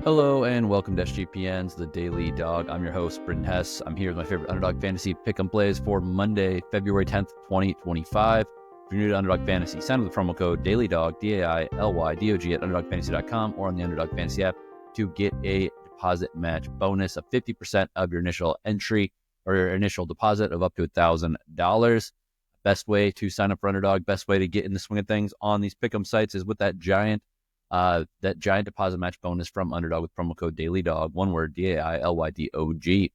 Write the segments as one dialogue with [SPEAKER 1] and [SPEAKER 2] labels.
[SPEAKER 1] Hello and welcome to SGPN's The Daily Dog. I'm your host, Britton Hess. I'm here with my favorite Underdog Fantasy Pick'em plays for Monday, February 10th, 2025. If you're new to Underdog Fantasy, sign up with the promo code DailyDog, DAILYDOG at UnderdogFantasy.com or on the Underdog Fantasy app to get a deposit match bonus of 50% of your initial entry or your initial deposit of up to $1,000. Best way to sign up for Underdog, best way to get in the swing of things on these Pick'em sites is with that giant deposit match bonus from Underdog with promo code DailyDog, one word, DAILYDOG.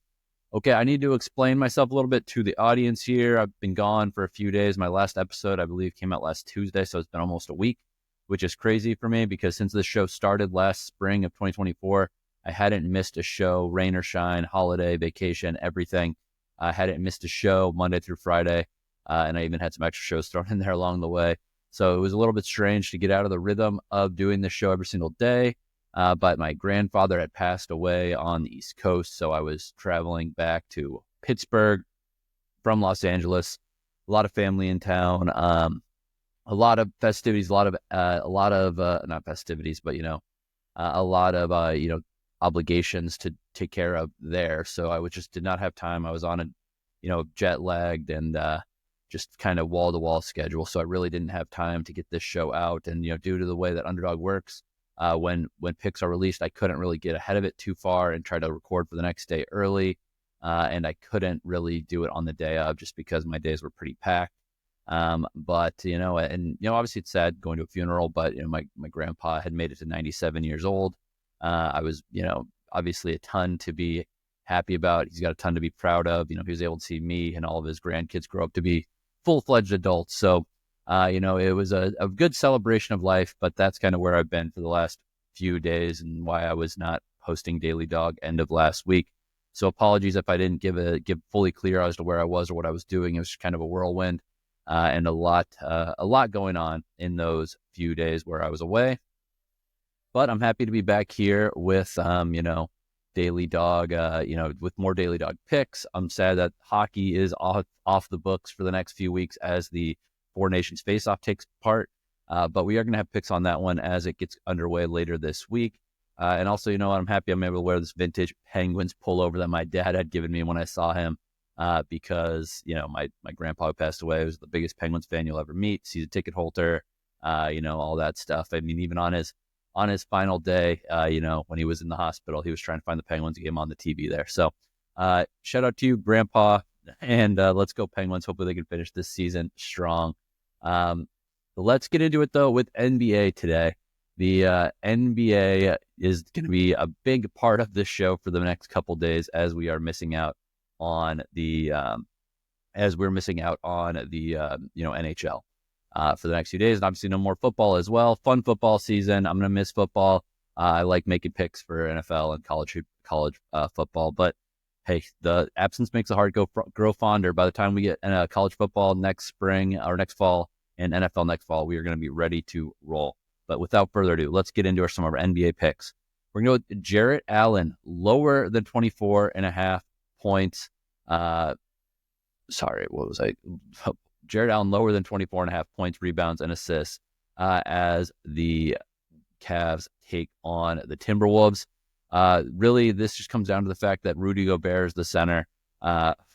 [SPEAKER 1] Okay, I need to explain myself a little bit to the audience here. I've been gone for a few days. My last episode, I believe, came out last Tuesday, so it's been almost a week, which is crazy for me because since this show started last spring of 2024, I hadn't missed a show, rain or shine, holiday, vacation, everything. I hadn't missed a show Monday through Friday, and I even had some extra shows thrown in there along the way. So it was a little bit strange to get out of the rhythm of doing this show every single day. But my grandfather had passed away on the East Coast, so I was traveling back to Pittsburgh from Los Angeles. A lot of family in town, a lot of festivities, not festivities, but a lot of obligations to take care of there. So I just did not have time. I was on a jet lagged and just kind of wall-to-wall schedule. So I really didn't have time to get this show out. And, due to the way that Underdog works, when picks are released, I couldn't really get ahead of it too far and try to record for the next day early. And I couldn't really do it on the day of just because my days were pretty packed. But obviously it's sad going to a funeral, but, my grandpa had made it to 97 years old. I was, obviously a ton to be happy about. He's got a ton to be proud of. He was able to see me and all of his grandkids grow up to be full-fledged adults. So, it was a good celebration of life, but that's kind of where I've been for the last few days and why I was not posting Daily Dog end of last week. So apologies if I didn't give fully clear as to where I was or what I was doing. It was kind of a whirlwind and a lot going on in those few days where I was away. But I'm happy to be back here with, Daily Dog, with more Daily Dog picks. I'm sad that hockey is off the books for the next few weeks as the Four Nations Face-Off takes part. But we are going to have picks on that one as it gets underway later this week. And also, I'm happy I'm able to wear this vintage Penguins pullover that my dad had given me when I saw him because, my grandpa who passed away was the biggest Penguins fan you'll ever meet. Season ticket holder, all that stuff. I mean, even on his final day, when he was in the hospital, he was trying to find the Penguins game on the TV there. So shout out to you, Grandpa, and let's go Penguins. Hopefully they can finish this season strong. Let's get into it, though, with NBA today. The NBA is going to be a big part of this show for the next couple days as we are missing out on the NHL. For the next few days, and obviously no more football as well. Fun football season. I'm going to miss football. I like making picks for NFL and college football, but hey, the absence makes the heart grow fonder. By the time we get college football next spring or next fall and NFL next fall, we are going to be ready to roll. But without further ado, let's get into some of our NBA picks. We're going to go with Jarrett Allen, lower than 24.5 points. Jarrett Allen lower than 24.5 points, rebounds, and assists as the Cavs take on the Timberwolves. Really, this just comes down to the fact that Rudy Gobert is the center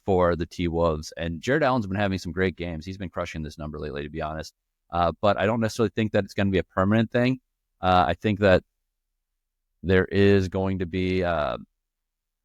[SPEAKER 1] for the T-Wolves, and Jarrett Allen's been having some great games. He's been crushing this number lately, to be honest. But I don't necessarily think that it's going to be a permanent thing. I think that there is going to be, I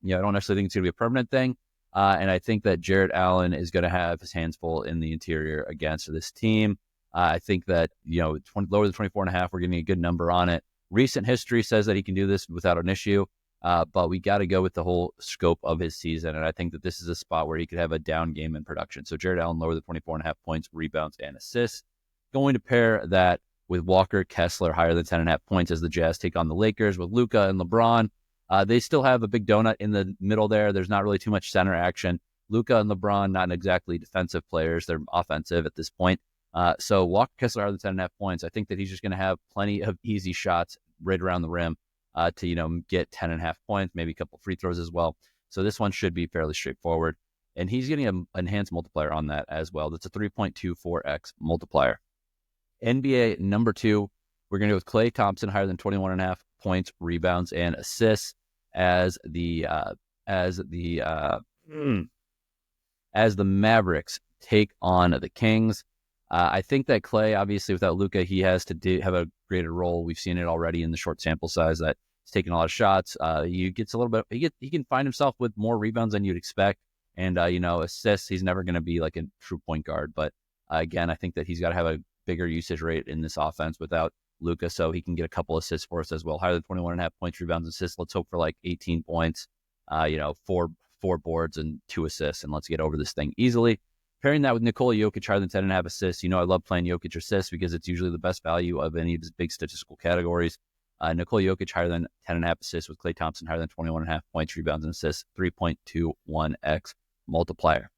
[SPEAKER 1] don't necessarily think it's going to be a permanent thing. And I think that Jarrett Allen is going to have his hands full in the interior against this team. I think that, lower than 24.5, we're getting a good number on it. Recent history says that he can do this without an issue, but we got to go with the whole scope of his season. And I think that this is a spot where he could have a down game in production. So Jarrett Allen lower than 24.5 points, rebounds, and assists. Going to pair that with Walker Kessler higher than 10.5 points as the Jazz take on the Lakers with Luka and LeBron. They still have a big donut in the middle there. There's not really too much center action. Luka and LeBron, not exactly defensive players. They're offensive at this point. So Walker Kessler higher than 10.5 points. I think that he's just going to have plenty of easy shots right around the rim to, get 10.5 points, maybe a couple free throws as well. So this one should be fairly straightforward. And he's getting an enhanced multiplier on that as well. That's a 3.24x multiplier. NBA number 2, we're going to go with Klay Thompson higher than 21.5 points, rebounds, and assists as the Mavericks take on the Kings. I think that Klay, obviously, without Luka, he has to have a greater role. We've seen it already in the short sample size that he's taking a lot of shots. He gets a little bit. He can find himself with more rebounds than you'd expect, and assists. He's never going to be like a true point guard, but again, I think that he's got to have a bigger usage rate in this offense without Luka, so he can get a couple assists for us as well. Higher than 21.5 points, rebounds, assists. Let's hope for like 18 points. Four boards and 2 assists, and let's get over this thing easily. Pairing that with Nikola Jokic higher than 10.5 assists. I love playing Jokic assists because it's usually the best value of any of his big statistical categories. Nikola Jokic higher than 10.5 assists with Klay Thompson higher than 21.5 points, rebounds, and assists, 3.21x multiplier.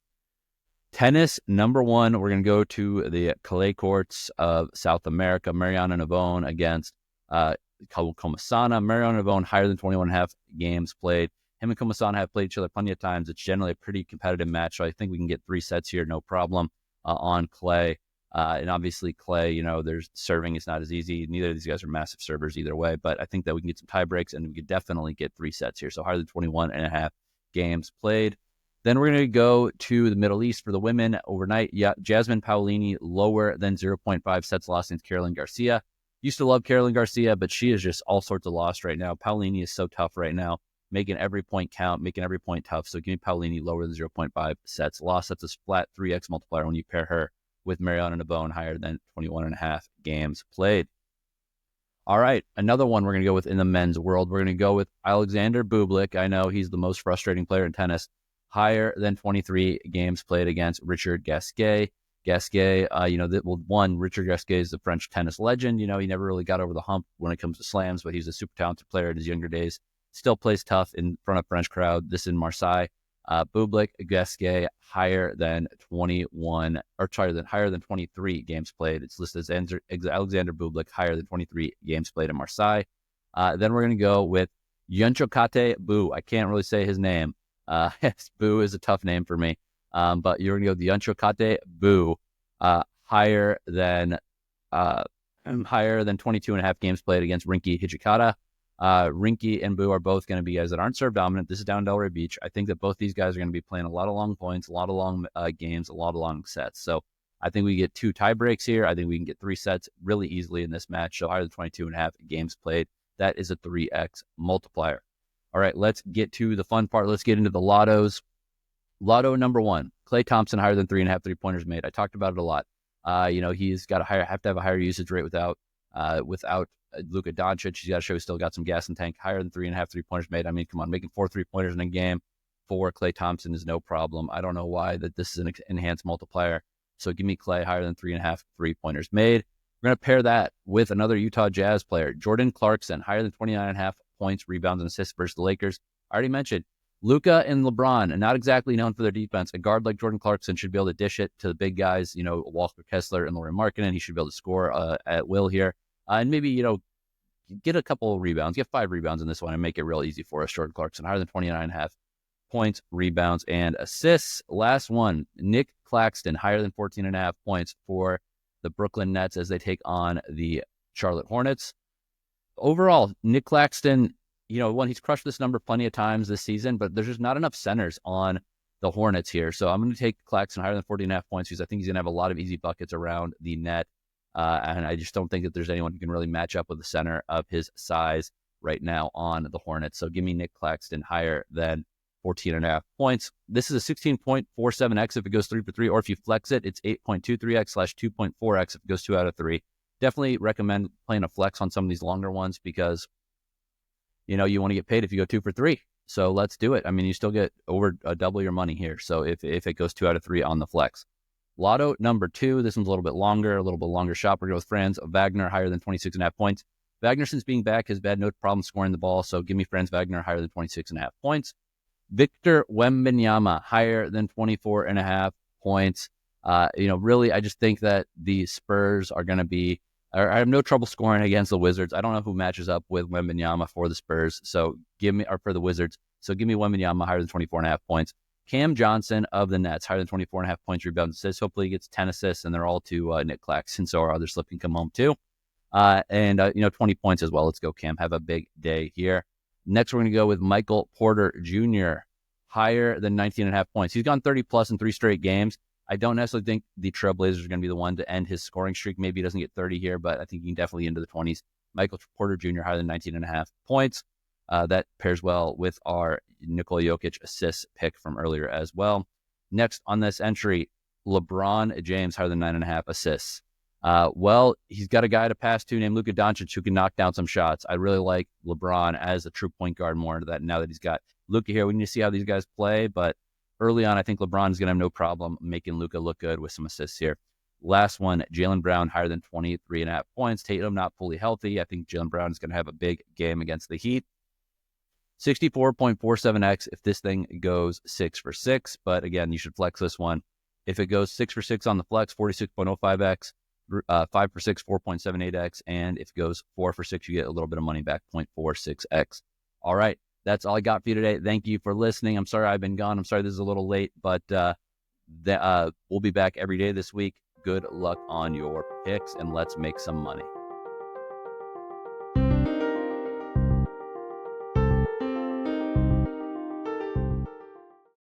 [SPEAKER 1] Tennis, number 1, we're going to go to the clay courts of South America. Mariano Navone against Komasana. Mariano Navone higher than 21.5 games played. Him and Komasana have played each other plenty of times. It's generally a pretty competitive match, so I think we can get 3 sets here, no problem, on Klay. And obviously Klay, there's serving is not as easy. Neither of these guys are massive servers either way, but I think that we can get some tie breaks, and we could definitely get 3 sets here. So higher than 21.5 games played. Then we're going to go to the Middle East for the women overnight. Yeah, Jasmine Paolini lower than 0.5 sets lost against Caroline Garcia. Used to love Caroline Garcia, but she is just all sorts of lost right now. Paolini is so tough right now, making every point count, making every point tough. So give me Paolini lower than 0.5 sets lost. That's a flat 3x multiplier when you pair her with Mariano Navone higher than 21.5 games played. All right, another one we're going to go with in the men's world. We're going to go with Alexander Bublik. I know he's the most frustrating player in tennis. Higher than 23 games played against Richard Gasquet. Gasquet, Richard Gasquet is the French tennis legend. He never really got over the hump when it comes to slams, but he's a super talented player in his younger days. Still plays tough in front of French crowd. This in Marseille. Bublik, Gasquet, higher than 23 games played. It's listed as Alexander Bublik, higher than 23 games played in Marseille. Then we're going to go with Yunchaokete Boo. I can't really say his name. Boo is a tough name for me. But you're going to go with Yunchaokete Boo, higher than 22.5 games played against Rinky Hijikata. Rinky and Boo are both going to be guys that aren't serve dominant. This is down Delray Beach. I think that both these guys are going to be playing a lot of long points, a lot of long games, a lot of long sets. So I think we get 2 tie breaks here. I think we can get 3 sets really easily in this match. So higher than 22.5 games played. That is a 3x multiplier. All right, let's get to the fun part. Let's get into the lottos. Lotto number 1, Klay Thompson higher than 3.5 3-pointers made. I talked about it a lot. He's got have to have a higher usage rate without Luka Doncic. He's got to show he's still got some gas in the tank. Higher than 3.5 3-pointers made. I mean, come on, making 4 3-pointers in a game for Klay Thompson is no problem. I don't know why that this is an enhanced multiplier. So give me Klay higher than 3.5 3-pointers made. We're going to pair that with another Utah Jazz player, Jordan Clarkson, higher than 29.5 points, rebounds, and assists versus the Lakers. I already mentioned Luka and LeBron, and not exactly known for their defense. A guard like Jordan Clarkson should be able to dish it to the big guys, Walker Kessler and Lauri Markkanen. He should be able to score at will here. And maybe, get a couple of rebounds, get 5 rebounds in this one and make it real easy for us. Jordan Clarkson, higher than 29.5 points, rebounds, and assists. Last one, Nick Claxton, higher than 14.5 points for the Brooklyn Nets as they take on the Charlotte Hornets. Overall, Nick Claxton, he's crushed this number plenty of times this season, but there's just not enough centers on the Hornets here. So I'm going to take Claxton higher than 14.5 points because I think he's going to have a lot of easy buckets around the net. And I just don't think that there's anyone who can really match up with the center of his size right now on the Hornets. So give me Nick Claxton higher than 14.5 points. This is a 16.47x if it goes 3 for 3, or if you flex it, it's 8.23x/2.4x if it goes 2 out of 3. Definitely recommend playing a flex on some of these longer ones because, you want to get paid if you go 2 for 3. So let's do it. I mean, you still get over double your money here. So if it goes 2 out of 3 on the flex. Lotto number 2, this one's a little bit longer shot. We're going to go with Franz Wagner higher than 26.5 points. Wagner, since being back, has had no problem scoring the ball. So give me Franz Wagner higher than 26.5 points. Victor Wembanyama higher than 24.5 points. Really, I just think that the Spurs are going to be, I have no trouble scoring against the Wizards. I don't know who matches up with Wembanyama for the Spurs. So for the Wizards. So give me Wembanyama higher than 24.5 points. Cam Johnson of the Nets, higher than 24.5 points, rebounds, assists. Hopefully he gets 10 assists, and they're all to Nick Claxton, so our other slip can come home too. And 20 points as well. Let's go, Cam. Have a big day here. Next, we're going to go with Michael Porter Jr., higher than 19.5 points. He's gone 30 plus in 3 straight games. I don't necessarily think the Trailblazers are going to be the one to end his scoring streak. Maybe he doesn't get 30 here, but I think he can definitely into the 20s. Michael Porter Jr. higher than 19.5 points. That pairs well with our Nikola Jokic assist pick from earlier as well. Next on this entry, LeBron James higher than 9.5 assists. Well, he's got a guy to pass to named Luka Doncic who can knock down some shots. I really like LeBron as a true point guard more into that now that he's got Luka here. We need to see how these guys play, but early on, I think LeBron is going to have no problem making Luka look good with some assists here. Last one, Jaylen Brown higher than 23.5 points. Tatum not fully healthy. I think Jaylen Brown is going to have a big game against the Heat. 64.47x if this thing goes 6 for 6. But again, you should flex this one. If it goes 6 for 6 on the flex, 46.05x. 5 for 6, 4.78x. And if it goes 4 for 6, you get a little bit of money back, 0.46x. All right. That's all I got for you today. Thank you for listening. I'm sorry I've been gone. I'm sorry this is a little late, but we'll be back every day this week. Good luck on your picks, and let's make some money.